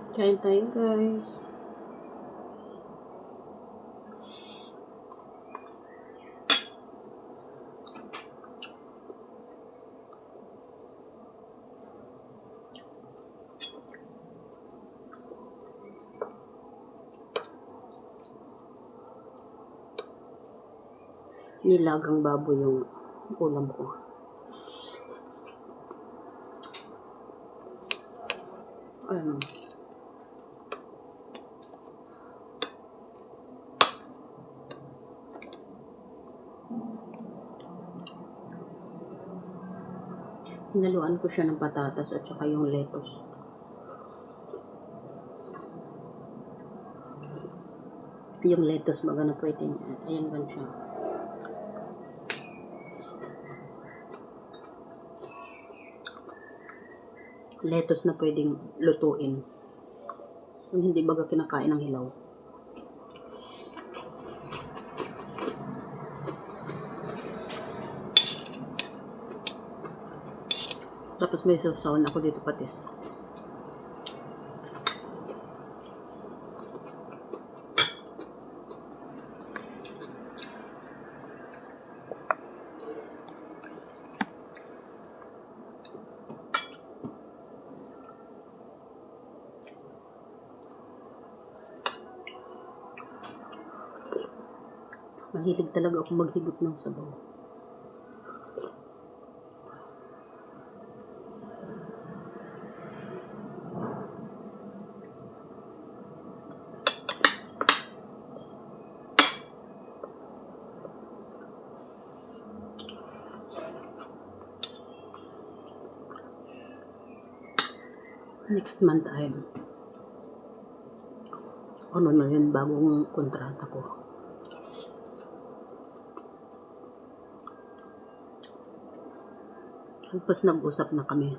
Kain tayo, guys. Nilagang baboy yung ulam ko. Ano? Hinaluan ko siya ng patatas at saka yung lettuce. Yung lettuce baga na pwedeng, ayan ba siya. Lettuce na pwedeng lutuin. Yung hindi baga kinakain ng hilaw. Tapos may sausawan ako dito patis. Mahilig talaga ako maghigop ng sabaw. Next month ay ano na yun, bagong kontrata ko. Tapos nag-usap na kami.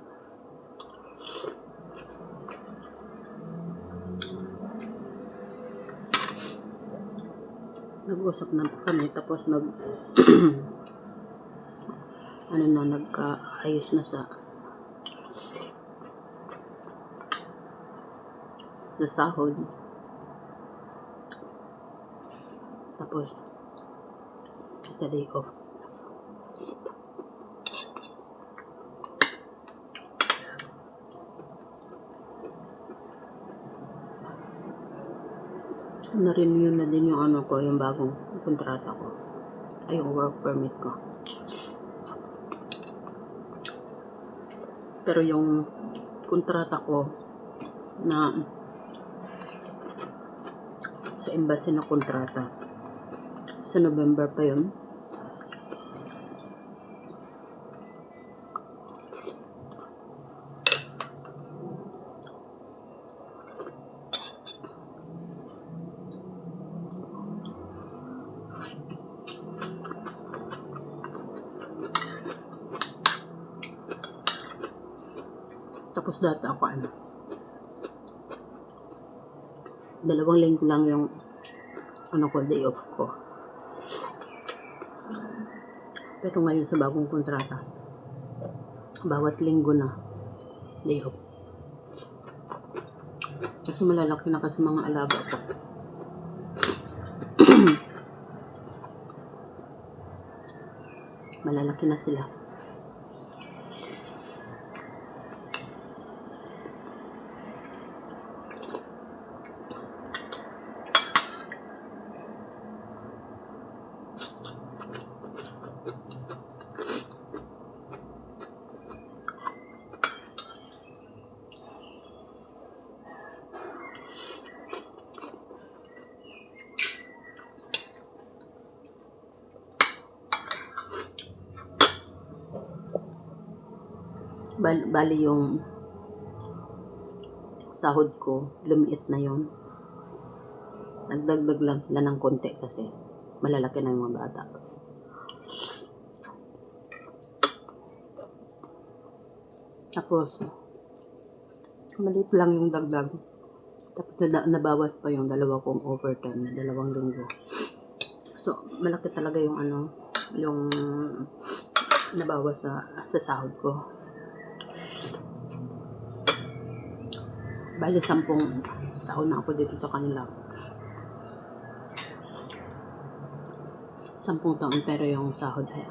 Nag-usap na kami tapos ano na, nagkaayos na sa sahod. Tapos sa day off. Na-renew na din yung ano ko, yung bagong kontrata ko. Ay, yung work permit ko. Pero yung kontrata ko na sa embassy na kontrata, sa November pa yun. Tapos dati ako 2 linggo lang yung day off ko. Pero ngayon sa bagong kontrata, bawat linggo na day off. Kasi malalaki na kasi mga alaga ko. Malalaki na sila. Bali yung sahod ko, lumiit na yon. Nagdagdag lang sila ng konti kasi malalaki na yung mga bata. Tapos, maliit lang yung dagdag. Tapos nabawas pa yung 2 kong overtime na 2 linggo. So, malaki talaga yung yung nabawas sa sahod ko. Bali 10 taon na ako dito sa kanila. 10 taon pero yung sahod ay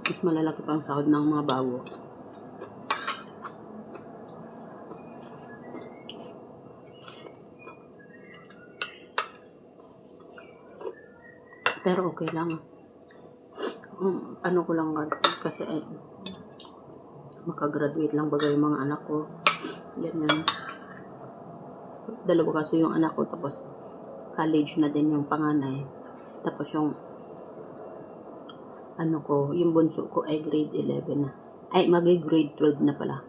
mas malalaki pa ang sahod ng mga bago. Pero okay lang. Ano ko lang kasi makagraduate lang bagay yung mga anak ko. Ganyan. Dalawa kasi yung anak ko, tapos college na din yung panganay. Tapos yung ano ko, yung bunso ko ay grade 11 na. Ay, grade 12 na pala.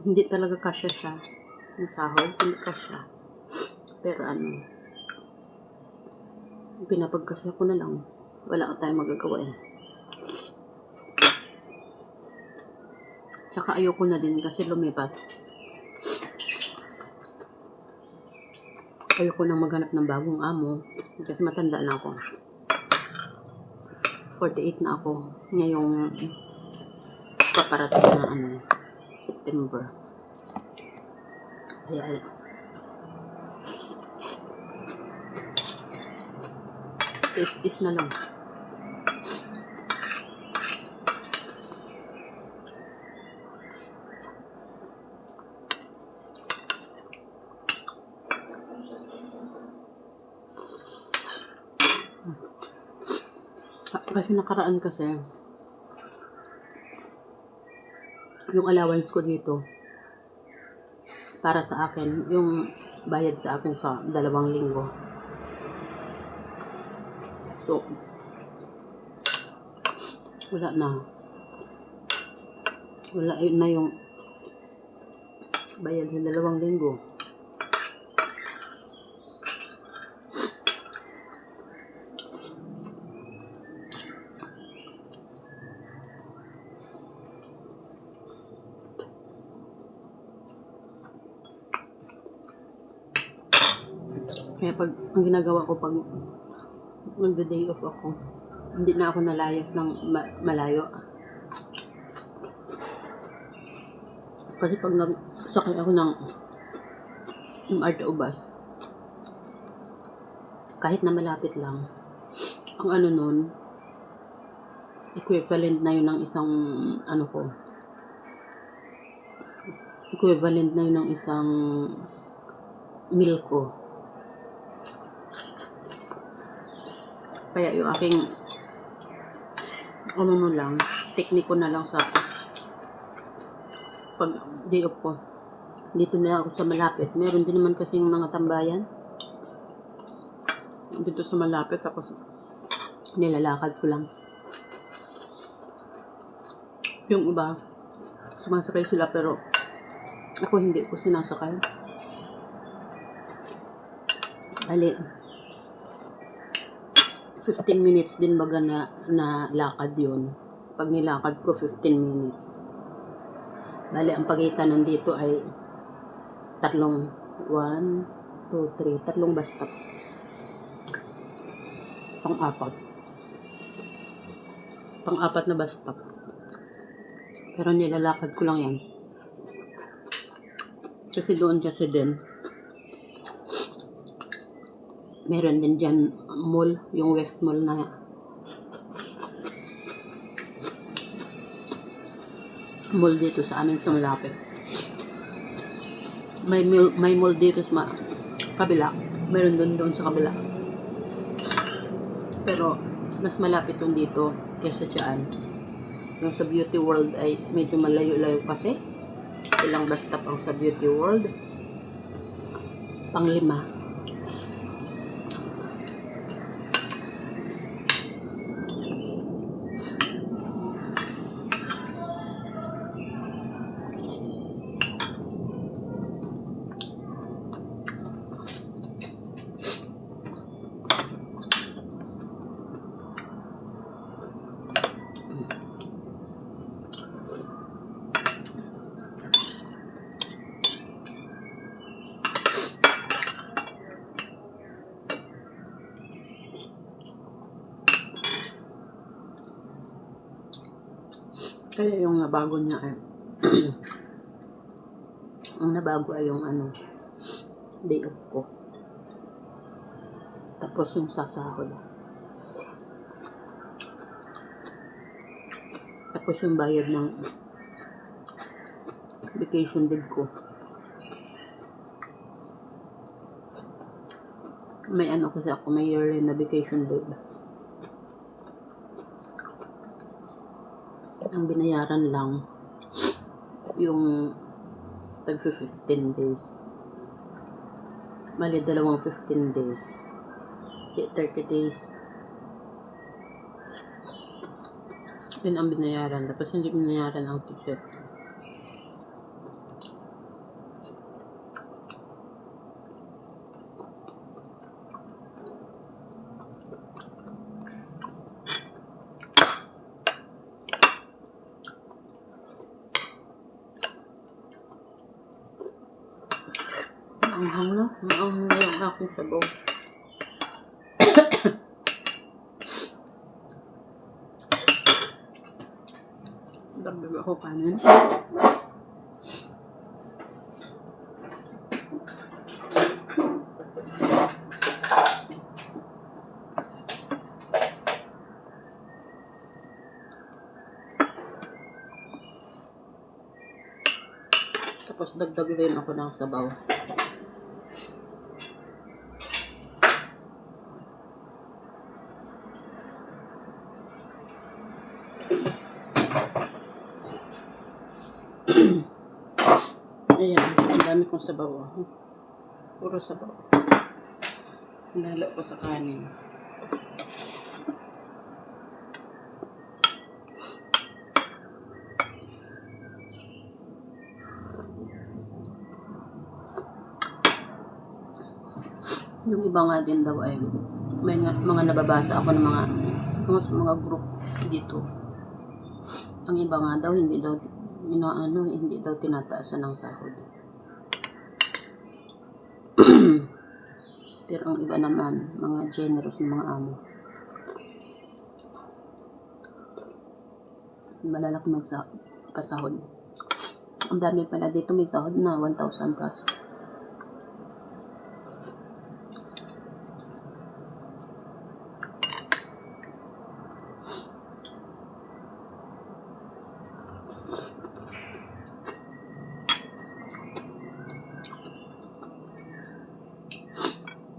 Hindi talaga kasya siya. Yung sahod, hindi kasya. Pero pinapagkasya ko na lang. Wala ka tayong magagawa eh. Saka ayoko na din kasi lumipat. Ayoko nang maghanap ng bagong amo. Kasi matanda na ako. 48 na ako. Ngayong paparating na September. Kaya tis na lang. Kasi nakaraan kasi yung allowance ko dito para sa akin, yung bayad sa akin sa 2 linggo. So, wala na. Wala na yung bayad sa 2 linggo. Kaya ang ginagawa ko pag magda-day off ako, hindi na ako nalayas ng malayo. Kasi pag nagsakay ako ng MRT o bus, kahit na malapit lang, ang nun, equivalent na yun ng isang equivalent na yun ng isang meal ko. Kaya yung aking lang, tekniko na lang sa pag day off ko. Dito na ako sa malapit. Meron din naman kasing mga tambayan dito sa malapit, tapos nilalakad ko lang. Yung iba, sumasakay sila pero ako hindi ko sinasakay. Bali, 15 minutes din baga na lakad yun. Pag nilakad ko, 15 minutes. Bali, ang pagitan nandito ay 3 bus stop. Pang-apat na bus stop. Pero nilalakad ko lang yan. Kasi doon din. Meron din dyan mall, yung West Mall na mall dito sa amin sa malapit. May mall dito sa kabila. Meron doon sa kabila. Pero mas malapit yung dito kaysa dyan. Yung sa Beauty World ay medyo malayo-layo kasi. Ilang bus stop ang sa Beauty World? Pang-5. Kaya yung nabago niya ay ang nabago ay yung day off ko. Tapos yung sasahod. Tapos yung bayad ng vacation leave ko. May kasi ako, may yearly na vacation leave. Ang binayaran lang yung tag 15 days. Mali, dalawang 15 days. 30 days. Yun ang binayaran. Tapos hindi binayaran ang ticket. Maanghang na. Maanghang na yung aking sabaw. Dagdag ako kanin. Tapos dagdag din ako ng sabaw. Ayan, ang dami kong sabaw. Puro sabaw. Hinalo ko sa kanin. Yung iba nga din daw ay may mga nababasa ako ng mga group dito. Ang iba nga daw hindi daw tinataasan ng sahod. Pero ang iba naman, mga generous ng mga amo. Malalaki pasahod. Ang dami pala dito, may sahod na 1,000 plus.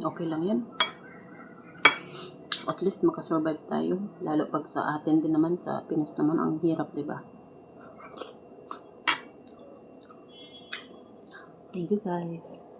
Okay lang yan. At least makasurvive tayo. Lalo pag sa atin din naman, sa Pinas naman, ang hirap, diba? Thank you guys.